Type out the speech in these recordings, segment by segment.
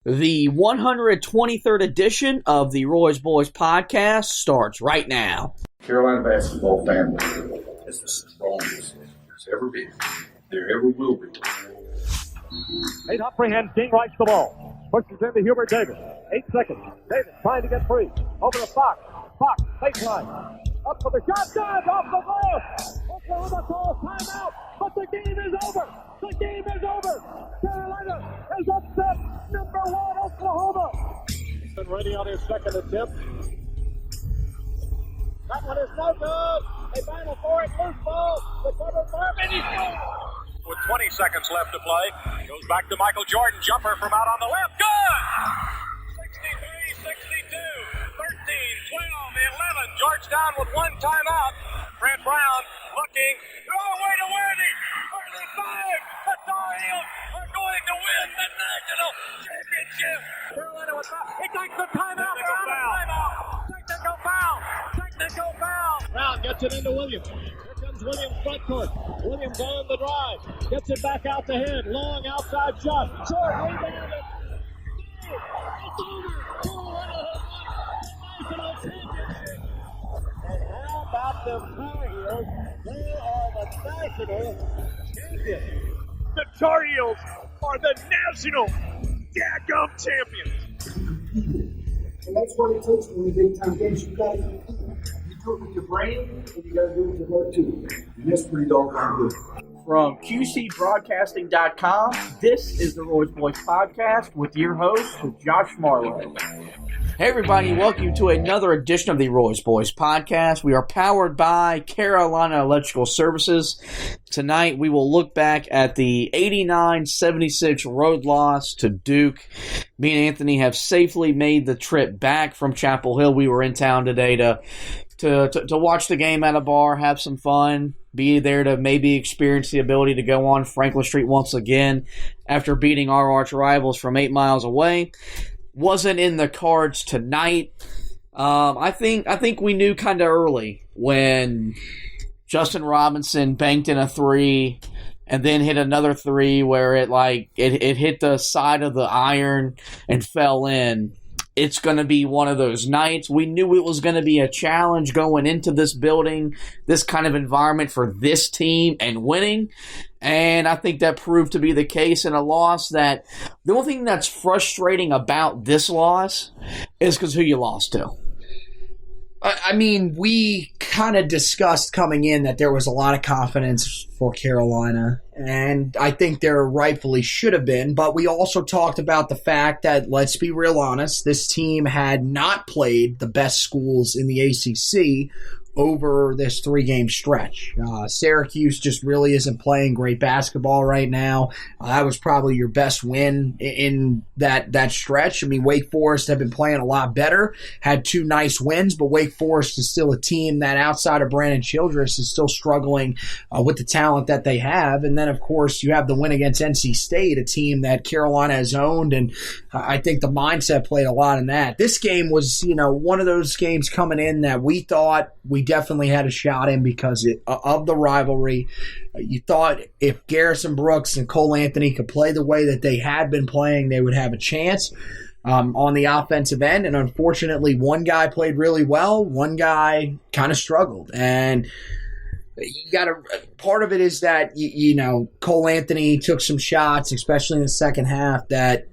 The 123rd edition of the Roy's Boys podcast starts right now. Carolina basketball family is the strongest there's ever been. There ever will be. Nate Humphrey hands King Rice the ball. Pushes into Hubert Davis. 8 seconds. Davis trying to get free. Over to Fox. Fox, baseline. Up for the shot. Dive off the glass. Oklahoma calls timeout. But the game is over. The game is over. Carolina has upset number 1 Oklahoma. Been ready on his second attempt. That one is no good. They battle for it. Loose ball. Recovered Marvin. He scores. With 20 seconds left to play. Goes back to Michael Jordan. Jumper from out on the left. Good! 63, 62, 13, 12, 11. Georgetown with one timeout. Brent Brown looking. Oh, way to Worthy. 35. The Tar Heels are going to win the national championship. Carolina with foul. He takes the timeout. Technical foul. Technical foul. Brown gets it into Williams. Williams front court. Williams on the drive. Gets it back out the head. Long outside shot. Short rebound. It's over. Carolina has won the national championship. And how about the Tar Heels? They are the national champions. The Tar Heels are the national daggum champions. And that's what it takes in the big time games. You got to compete. Do it with your brain, and you got to do it with your heart too. And that's pretty doggone good. From QCBroadcasting.com, this is the Roy's Boys podcast with your host, Josh Marlowe. Hey everybody, welcome to another edition of the Roy's Boys podcast. We are powered by Carolina Electrical Services. Tonight we will look back at the 89-76 road loss to Duke. Me and Anthony have safely made the trip back from Chapel Hill. We were in town today to watch the game at a bar, have some fun, be there to maybe experience the ability to go on Franklin Street once again after beating our arch rivals from 8 miles away. Wasn't in the cards tonight. I think we knew kind of early when Justin Robinson banked in a three and then hit another three where it hit the side of the iron and fell in. It's going to be one of those nights. We knew it was going to be a challenge going into this building, this kind of environment for this team and winning. And I think that proved to be the case in a loss that the only thing that's frustrating about this loss is because who you lost to. I mean, we kind of discussed coming in that there was a lot of confidence for Carolina, and I think there rightfully should have been, but we also talked about the fact that, let's be real honest, this team had not played the best schools in the ACC over this 3-game stretch. Syracuse just really isn't playing great basketball right now. That was probably your best win in that stretch. I mean, Wake Forest have been playing a lot better, had 2 nice wins, but Wake Forest is still a team that outside of Brandon Childress is still struggling with the talent that they have. And then, of course, you have the win against NC State, a team that Carolina has owned, and I think the mindset played a lot in that. This game was, one of those games coming in that we thought we definitely had a shot in because of the rivalry. You thought if Garrison Brooks and Cole Anthony could play the way that they had been playing, they would have a chance on the offensive end. And unfortunately, one guy played really well, one guy kind of struggled. And you got to. Part of it is that Cole Anthony took some shots, especially in the second half, that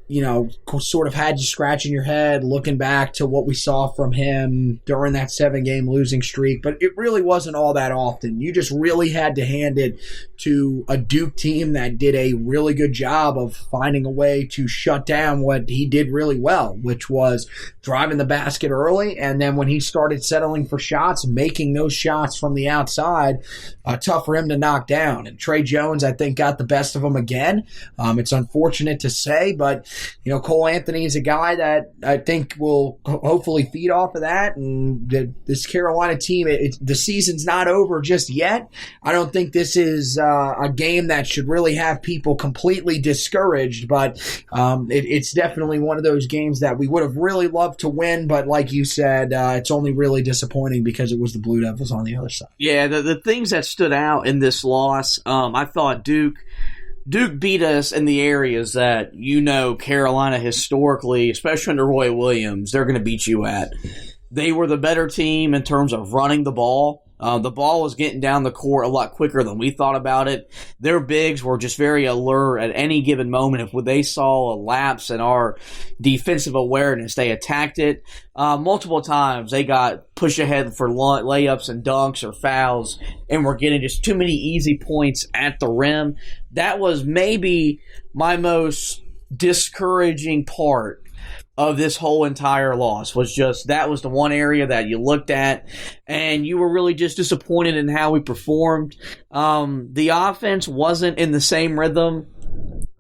sort of had you scratching your head, looking back to what we saw from him during that 7-game losing streak. But it really wasn't all that often. You just really had to hand it to a Duke team that did a really good job of finding a way to shut down what he did really well, which was driving the basket early, and then when he started settling for shots, making those shots from the outside, tough for him to knock down. And Trey Jones, I think, got the best of him again. It's unfortunate to say, but Cole Anthony is a guy that I think will hopefully feed off of that. And this Carolina team, the season's not over just yet. I don't think this is a game that should really have people completely discouraged, but it's definitely one of those games that we would have really loved to win. But like you said, it's only really disappointing because it was the Blue Devils on the other side. Yeah, the things that stood out in this loss, I thought Duke Duke beat us in the areas that Carolina historically, especially under Roy Williams, they're going to beat you at. They were the better team in terms of running the ball. The ball was getting down the court a lot quicker than we thought about it. Their bigs were just very alert at any given moment. If they saw a lapse in our defensive awareness, they attacked it. Multiple times they got push ahead for layups and dunks or fouls, and we're getting just too many easy points at the rim. That was maybe my most discouraging part of this whole entire loss. That was the one area that you looked at and you were really just disappointed in how we performed. The offense wasn't in the same rhythm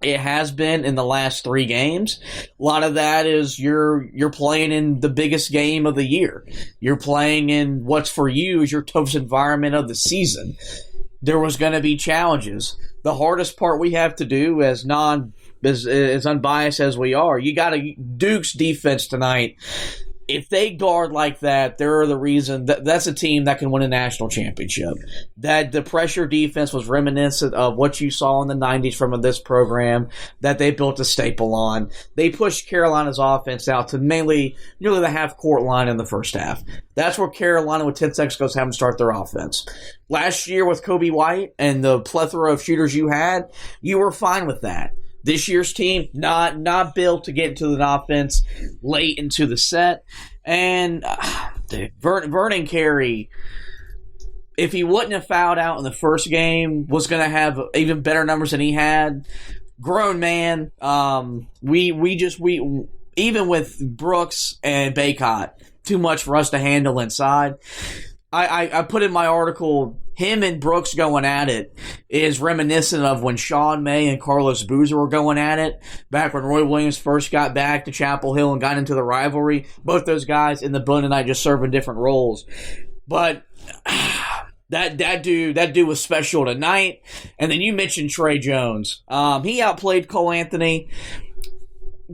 it has been in the last 3 games. A lot of that is you're playing in the biggest game of the year. You're playing in what's for you is your toughest environment of the season. There was going to be challenges. The hardest part we have to do as unbiased as we are, you got Duke's defense tonight. If they guard like that, they're the reason that's a team that can win a national championship. That the pressure defense was reminiscent of what you saw in the 90s from this program that they built a staple on. They pushed Carolina's offense out to nearly the half-court line in the first half. That's where Carolina with 10 seconds goes have them start their offense. Last year with Kobe White and the plethora of shooters you had, you were fine with that. This year's team, not built to get into an offense late into the set. And Vernon Carey, if he wouldn't have fouled out in the first game, was going to have even better numbers than he had. Grown man. We even with Brooks and Bacot, too much for us to handle inside. I put in my article, him and Brooks going at it is reminiscent of when Sean May and Carlos Boozer were going at it back when Roy Williams first got back to Chapel Hill and got into the rivalry. Both those guys in the Boone tonight just serving different roles. But that dude was special tonight. And then you mentioned Trey Jones. He outplayed Cole Anthony.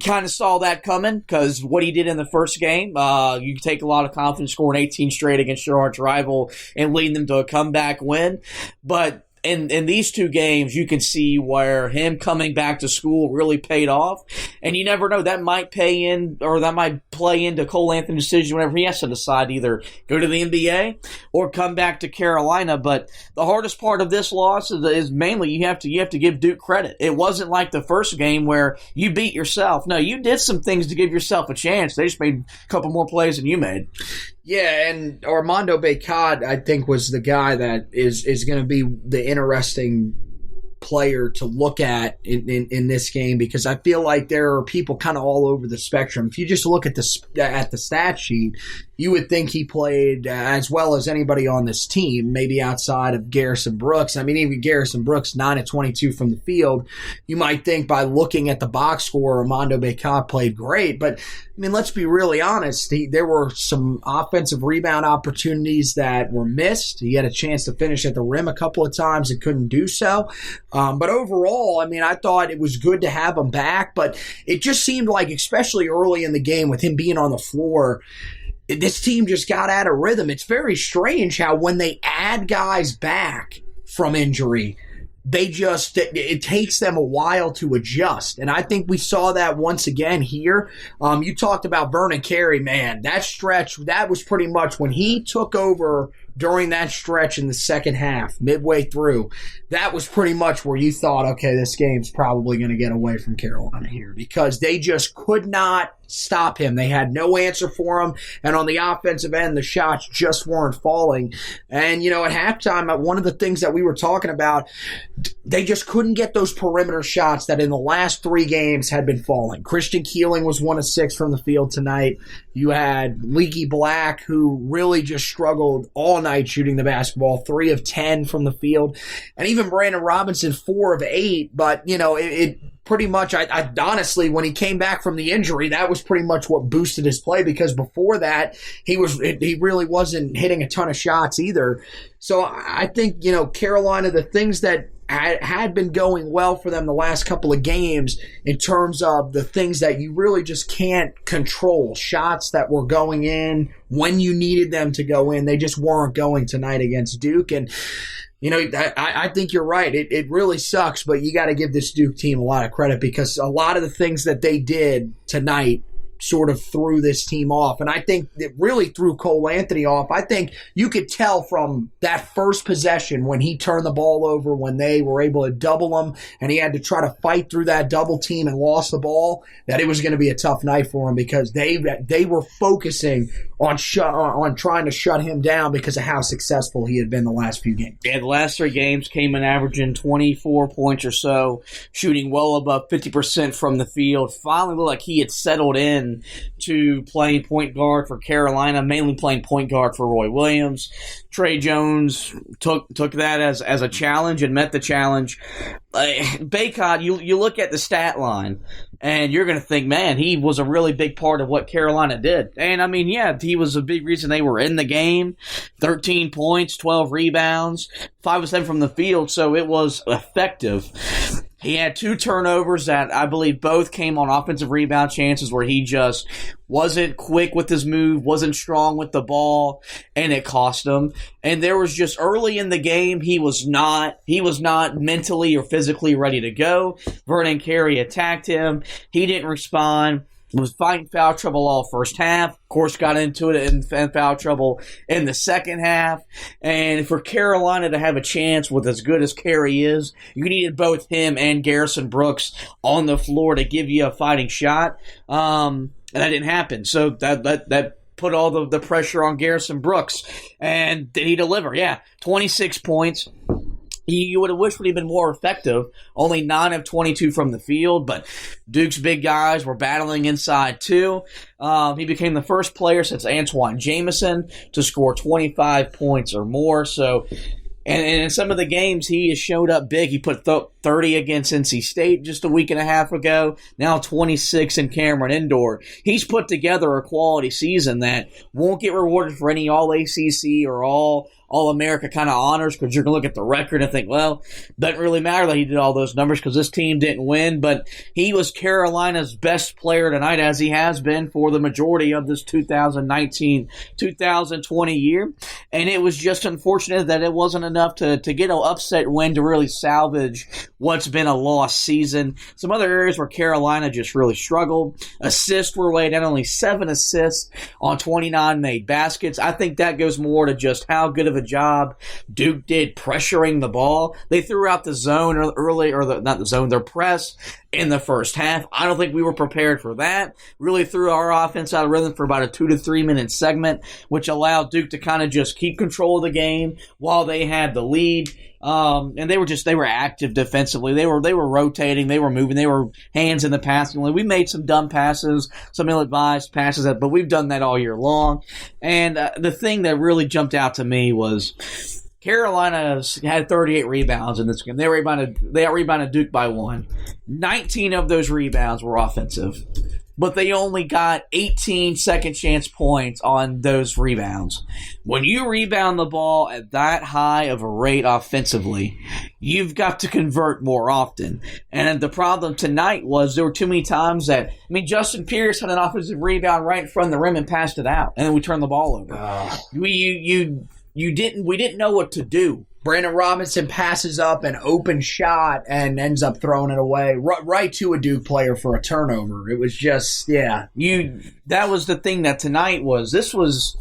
Kind of saw that coming because what he did in the first game, you take a lot of confidence scoring 18 straight against your arch rival and leading them to a comeback win. But in these 2 games, you can see where him coming back to school really paid off. And you never know, that might play into Cole Anthony's decision whenever he has to decide to either go to the NBA or come back to Carolina. But the hardest part of this loss is mainly you have to give Duke credit. It wasn't like the first game where you beat yourself. No, you did some things to give yourself a chance. They just made a couple more plays than you made. Yeah, and Armando Bacot, I think, was the guy that is going to be the interesting player to look at in this game because I feel like there are people kind of all over the spectrum. If you just look at the stat sheet, you would think he played as well as anybody on this team, maybe outside of Garrison Brooks. I mean, even Garrison Brooks, 9 of 22 from the field. You might think by looking at the box score, Armando Bacot played great. But, I mean, let's be really honest. There were some offensive rebound opportunities that were missed. He had a chance to finish at the rim a couple of times and couldn't do so. But overall, I mean, I thought it was good to have him back. But it just seemed like, especially early in the game with him being on the floor, this team just got out of rhythm. It's very strange how when they add guys back from injury, it takes them a while to adjust. And I think we saw that once again here. You talked about Vernon Carey, man. That stretch, that was pretty much when he took over during that stretch in the second half, midway through. That was pretty much where you thought, okay, this game's probably going to get away from Carolina here because they just could not stop him. They had no answer for him. And on the offensive end, the shots just weren't falling. And, at halftime, one of the things that we were talking about, they just couldn't get those perimeter shots that in the last 3 games had been falling. Christian Keeling was 1 of 6 from the field tonight. You had Leaky Black, who really just struggled all night shooting the basketball, 3 of 10 from the field. And even Brandon Robinson, 4 of 8. But, it pretty much, I honestly, when he came back from the injury, that was pretty much what boosted his play because before that, he really wasn't hitting a ton of shots either. So I think, Carolina, the things that had been going well for them the last couple of games in terms of the things that you really just can't control, shots that were going in when you needed them to go in, they just weren't going tonight against Duke. And I think you're right. It really sucks, but you got to give this Duke team a lot of credit because a lot of the things that they did tonight sort of threw this team off. And I think it really threw Cole Anthony off. I think you could tell from that first possession when he turned the ball over, when they were able to double him and he had to try to fight through that double team and lost the ball, that it was going to be a tough night for him because they were focusing on trying to shut him down because of how successful he had been the last few games. Yeah, the last 3 games came in averaging 24 points or so, shooting well above 50% from the field. Finally looked like he had settled in to playing point guard for Carolina, mainly playing point guard for Roy Williams. Trey Jones took that as a challenge and met the challenge. Bacot, you look at the stat line, and you're going to think, man, he was a really big part of what Carolina did. And, I mean, yeah, he was a big reason they were in the game. 13 points, 12 rebounds, 5 of 7 from the field, so it was effective. He had 2 turnovers that I believe both came on offensive rebound chances where he just wasn't quick with his move, wasn't strong with the ball, and it cost him. And there was just early in the game, he was not mentally or physically ready to go. Vernon Carey attacked him. He didn't respond. Was fighting foul trouble all first half. Of course, got into it in foul trouble in the second half. And for Carolina to have a chance with as good as Carey is, you needed both him and Garrison Brooks on the floor to give you a fighting shot. And that didn't happen. So that put all the pressure on Garrison Brooks. And did he deliver? Yeah, 26 points. You would have wished would have been more effective. Only 9 of 22 from the field, but Duke's big guys were battling inside too. He became the first player since Antoine Jamison to score 25 points or more. So, and in some of the games, he has showed up big. He put 30 against NC State just a week and a half ago. Now 26 in Cameron Indoor. He's put together a quality season that won't get rewarded for any All-ACC or All-America kind of honors because you're going to look at the record and think, well, doesn't really matter that he did all those numbers because this team didn't win. But he was Carolina's best player tonight, as he has been for the majority of this 2019-2020 year. And it was just unfortunate that it wasn't enough to get an upset win to really salvage what's been a lost season. Some other areas where Carolina just really struggled. Assists were weighed at only 7 assists on 29 made baskets. I think that goes more to just how good of a job Duke did pressuring the ball. They threw out the zone their press in the first half. I don't think we were prepared for that. Really threw our offense out of rhythm for about a 2 to 3 minute segment, which allowed Duke to kind of just keep control of the game while they had the lead. And they were active defensively. They were rotating, they were moving, they were hands in the passing lane. We made some dumb passes, some ill-advised passes, but we've done that all year long. And the thing that really jumped out to me was Carolina had 38 rebounds in this game. They rebounded Duke by 1. 19 of those rebounds were offensive. But they only got 18 second chance points on those rebounds. When you rebound the ball at that high of a rate offensively, you've got to convert more often. And the problem tonight was there were too many times that, Justin Pierce had an offensive rebound right in front of the rim and passed it out. And then we turned the ball over. We didn't know what to do. Brandon Robinson passes up an open shot and ends up throwing it away right to a Duke player for a turnover. It was just, yeah. That was the thing that tonight was. This was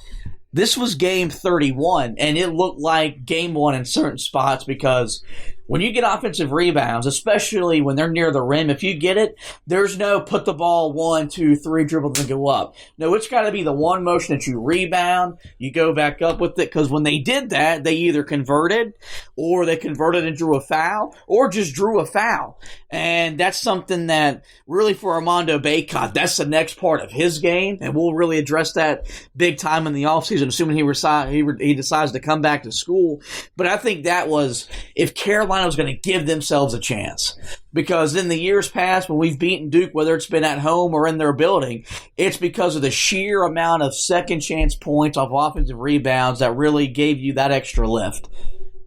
game 31, and it looked like game 1 in certain spots because when you get offensive rebounds, especially when they're near the rim, if you get it, there's no put the ball 1, 2, 3 dribbles and go up. No, it's got to be the one motion that you rebound, you go back up with it, because when they did that, they either converted, or they converted and drew a foul, or just drew a foul. And that's something that really for Armando Bacot, that's the next part of his game, and we'll really address that big time in the offseason, assuming he decides to come back to school. But I think that was, if Carolina was going to give themselves a chance. Because in the years past, when we've beaten Duke, whether it's been at home or in their building, it's because of the sheer amount of second chance points off offensive rebounds that really gave you that extra lift.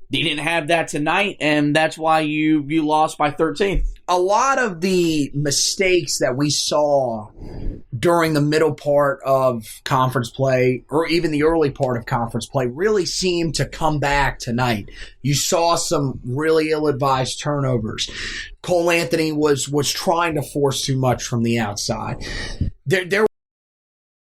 You didn't have that tonight, and that's why you lost by 13. a lot of the mistakes that we saw during the middle part of conference play, or even the early part of conference play, really seemed to come back tonight. You saw some really ill-advised turnovers. Cole Anthony was trying to force too much from the outside. There